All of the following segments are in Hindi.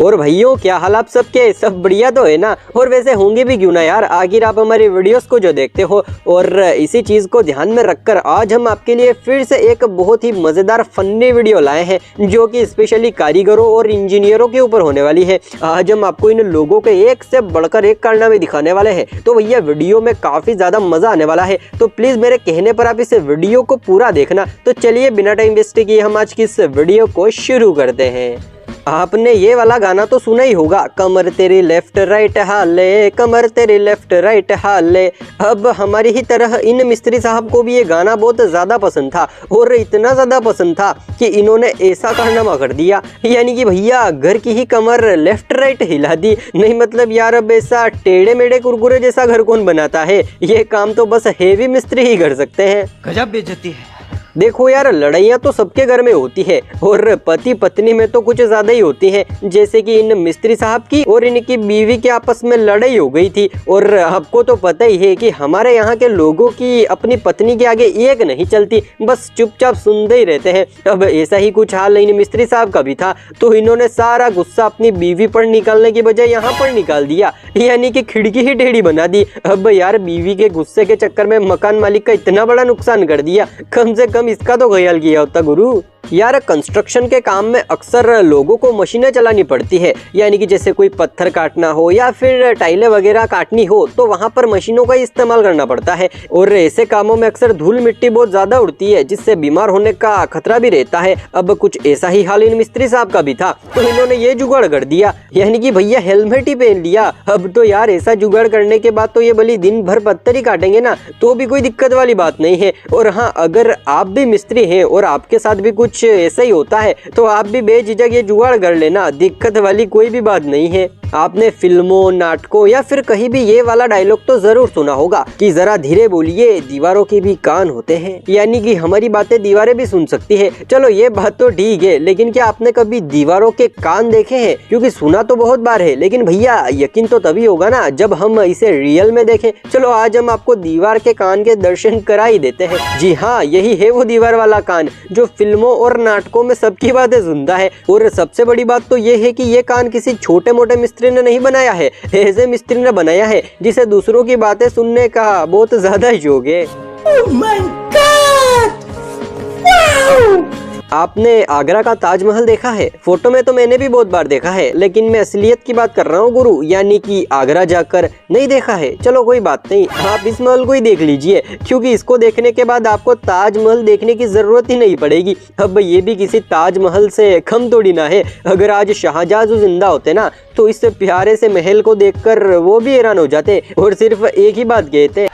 और भाइयों क्या हाल आप सबके, सब बढ़िया तो है ना। और वैसे होंगे भी क्यों ना यार, आखिर आप हमारी वीडियोस को जो देखते हो। और इसी चीज को ध्यान में रखकर आज हम आपके लिए फिर से एक बहुत ही मजेदार फनी वीडियो लाए हैं जो कि स्पेशली कारीगरों और इंजीनियरों के ऊपर होने वाली है। आज हम आपको इन लोगों के एक से बढ़कर एक कारनामे दिखाने वाले हैं। तो भैया वीडियो में काफी ज्यादा मजा आने वाला है, तो प्लीज मेरे कहने पर आप इस वीडियो को पूरा देखना। तो चलिए बिना टाइम वेस्ट किए हम आज की इस वीडियो को शुरू करते हैं। आपने ये वाला गाना तो सुना ही होगा, कमर तेरी लेफ्ट राइट हाले, कमर तेरी लेफ्ट राइट हाले। अब हमारी ही तरह इन मिस्त्री साहब को भी ये गाना बहुत ज़्यादा पसंद था, और इतना ज़्यादा पसंद था कि इन्होंने ऐसा कारनामा कर दिया, यानी कि भैया घर की ही कमर लेफ्ट राइट हिला दी। नहीं मतलब यार, अब ऐसा टेढ़े मेढ़े कुरकुरे जैसा घर कौन बनाता है। ये काम तो बस हेवी मिस्त्री ही कर सकते हैं। गजब बेइज्जती है। देखो यार, लड़ाइयाँ तो सबके घर में होती है, और पति पत्नी में तो कुछ ज्यादा ही होती है। जैसे कि इन मिस्त्री साहब की और इनकी बीवी के आपस में लड़ाई हो गई थी। और आपको तो पता ही है कि हमारे यहाँ के लोगों की अपनी पत्नी के आगे एक नहीं चलती, बस चुपचाप सुनते ही रहते हैं। अब ऐसा ही कुछ हाल इन मिस्त्री साहब का भी था, तो इन्होंने सारा गुस्सा अपनी बीवी पर निकालने की बजाय यहाँ पर निकाल दिया, यानी कि खिड़की ही टेढ़ी बना दी। अब यार बीवी के गुस्से के चक्कर में मकान मालिक का इतना बड़ा नुकसान कर दिया, कम से कम इसका तो ख्याल किया होता गुरु। यार कंस्ट्रक्शन के काम में अक्सर लोगों को मशीनें चलानी पड़ती है, यानी कि जैसे कोई पत्थर काटना हो या फिर टाइलें वगैरह काटनी हो तो वहां पर मशीनों का इस्तेमाल करना पड़ता है। और ऐसे कामों में अक्सर धूल मिट्टी बहुत ज्यादा उड़ती है, जिससे बीमार होने का खतरा भी रहता है। अब कुछ ऐसा ही हाल इन मिस्त्री साहब का भी था, तो इन्होंने ये जुगाड़ कर दिया, यानी कि भैया हेलमेट ही पहन लिया। अब तो यार ऐसा जुगाड़ करने के बाद तो ये भली दिन भर पत्थर ही काटेंगे ना, तो भी कोई दिक्कत वाली बात नहीं है। और हाँ, अगर आप भी मिस्त्री हैं और आपके साथ भी कुछ ऐसा ही होता है तो आप भी बेझिझक ये जुगाड़ कर लेना, दिक्कत वाली कोई भी बात नहीं है। आपने फिल्मों, नाटकों या फिर कहीं भी ये वाला डायलॉग तो जरूर सुना होगा कि जरा धीरे बोलिए, दीवारों के भी कान होते हैं, यानी कि हमारी बातें दीवारें भी सुन सकती है। चलो ये बात तो ठीक है, लेकिन क्या आपने कभी दीवारों के कान देखे हैं? क्योंकि सुना तो बहुत बार है, लेकिन भैया यकीन तो तभी होगा ना जब हम इसे रियल में देखें। चलो आज हम आपको दीवार के कान के दर्शन करा ही देते हैं। जी हाँ, यही है वो दीवार वाला कान जो फिल्मों और नाटकों में सबकी बातें सुनता है। और सबसे बड़ी बात तो ये है कि ये कान किसी छोटे मोटे मिस्त्री ने नहीं बनाया है, ऐसे मिस्त्री ने बनाया है जिसे दूसरों की बातें सुनने का बहुत ज्यादा शौक है। Oh my God! Wow! आपने आगरा का ताजमहल देखा है? फोटो में तो मैंने भी बहुत बार देखा है, लेकिन मैं असलियत की बात कर रहा हूँ गुरु, यानी कि आगरा जाकर नहीं देखा है। चलो कोई बात नहीं, आप इस महल को ही देख लीजिए, क्योंकि इसको देखने के बाद आपको ताजमहल देखने की जरूरत ही नहीं पड़ेगी। अब ये भी किसी ताजमहल से कम थोड़ी ना है। अगर आज शाहजहां जिंदा होते ना, तो इस प्यारे से महल को देखकर वो भी हैरान हो जाते और सिर्फ एक ही बात कहते,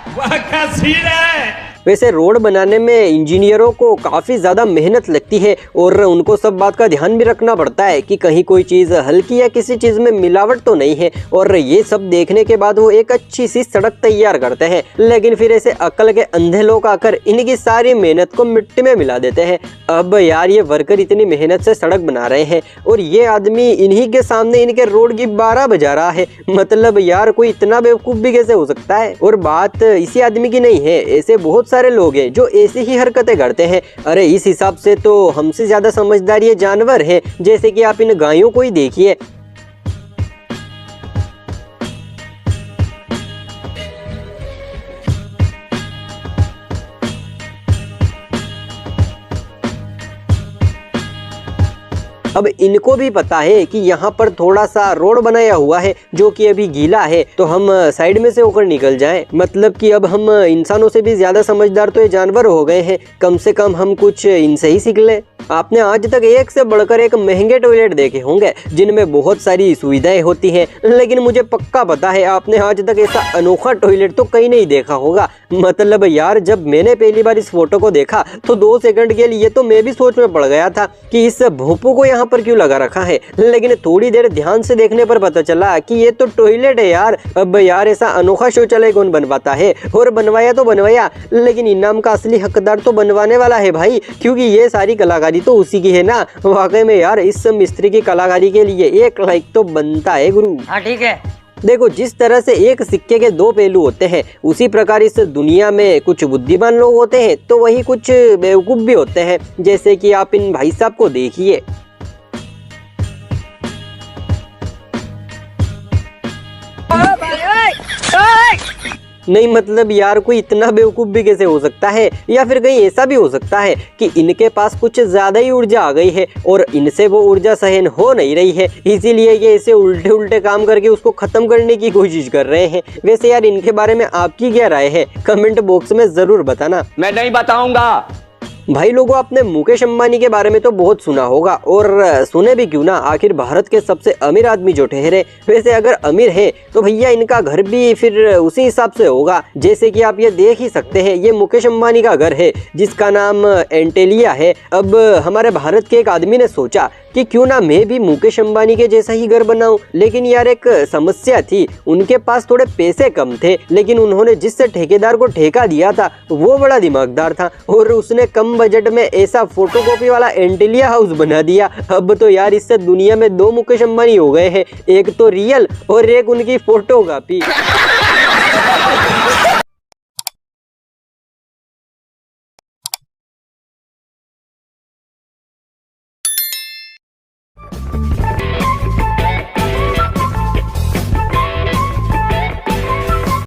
वैसे रोड बनाने में इंजीनियरों को काफ़ी ज़्यादा मेहनत लगती है, और उनको सब बात का ध्यान भी रखना पड़ता है कि कहीं कोई चीज़ हल्की या किसी चीज़ में मिलावट तो नहीं है। और ये सब देखने के बाद वो एक अच्छी सी सड़क तैयार करते हैं, लेकिन फिर ऐसे अकल के अंधे लोग आकर इनकी सारी मेहनत को मिट्टी में मिला देते हैं। अब यार ये वर्कर इतनी मेहनत से सड़क बना रहे हैं और ये आदमी इन्हीं के सामने इनके रोड की 12 बजा रहा है। मतलब यार कोई इतना बेवकूफ़ भी कैसे हो सकता है। और बात इसी आदमी की नहीं है, ऐसे बहुत सारे लोग हैं जो ऐसी ही हरकतें करते हैं। अरे इस हिसाब से तो हमसे ज्यादा समझदार ये जानवर हैं। जैसे कि आप इन गायों को ही देखिए, अब इनको भी पता है कि यहाँ पर थोड़ा सा रोड बनाया हुआ है जो कि अभी गीला है, तो हम साइड में से होकर निकल जाएं। मतलब कि अब हम इंसानों से भी ज्यादा समझदार तो ये जानवर हो गए हैं, कम से कम हम कुछ इनसे ही सीख लें। आपने आज तक एक से बढ़कर एक महंगे टॉयलेट देखे होंगे जिनमें बहुत सारी सुविधाएं होती हैं, लेकिन मुझे पक्का पता है आपने आज तक ऐसा अनोखा टॉयलेट तो कहीं नहीं देखा होगा। मतलब यार जब मैंने पहली बार इस फोटो को देखा तो 2 सेकंड के लिए तो मैं भी सोच में पड़ गया था कि इस भोंपू को यहाँ पर क्यों लगा रखा है, लेकिन थोड़ी देर ध्यान से देखने पर पता चला कि ये तो टॉयलेट है यार। अब यार ऐसा अनोखा शौचालय कौन बनवाता है, और बनवाया तो बनवाया, लेकिन इनाम का असली हकदार तो बनवाने वाला है भाई, क्योंकि ये सारी कलाकारी तो उसी की है ना। वाकई में यार इस मिस्त्री की कलाकारी के लिए 1 लाइक तो बनता है गुरु। हाँ ठीक है। देखो जिस तरह से एक सिक्के के 2 पहलू होते हैं, उसी प्रकार इस दुनिया में कुछ बुद्धिमान लोग होते हैं तो वही कुछ बेवकूफ़ भी होते हैं। जैसे कि आप इन भाई साहब को देखिए, नहीं मतलब यार कोई इतना बेवकूफ भी कैसे हो सकता है, या फिर कहीं ऐसा भी हो सकता है कि इनके पास कुछ ज्यादा ही ऊर्जा आ गई है और इनसे वो ऊर्जा सहन हो नहीं रही है, इसीलिए ये ऐसे उल्टे उल्टे काम करके उसको खत्म करने की कोशिश कर रहे हैं। वैसे यार इनके बारे में आपकी क्या राय है, कमेंट बॉक्स में जरूर बताना। मैं नहीं बताऊंगा। भाई लोगों, आपने मुकेश अंबानी के बारे में तो बहुत सुना होगा, और सुने भी क्यों ना, आखिर भारत के सबसे अमीर आदमी जो ठहरे। वैसे अगर अमीर है तो भैया इनका घर भी फिर उसी हिसाब से होगा। जैसे कि आप ये देख ही सकते हैं, ये मुकेश अंबानी का घर है जिसका नाम एंटेलिया है। अब हमारे भारत के एक आदमी ने सोचा कि क्यों ना मैं भी मुकेश अंबानी के जैसा ही घर बनाऊं, लेकिन यार एक समस्या थी, उनके पास थोड़े पैसे कम थे, लेकिन उन्होंने जिस ठेकेदार को ठेका दिया था वो बड़ा दिमागदार था और उसने कम बजट में ऐसा फोटोकॉपी वाला एंटेलिया हाउस बना दिया। अब तो यार इससे दुनिया में 2 मुकेश अंबानी हो गए हैं, एक तो रियल और एक उनकी फोटोकॉपी।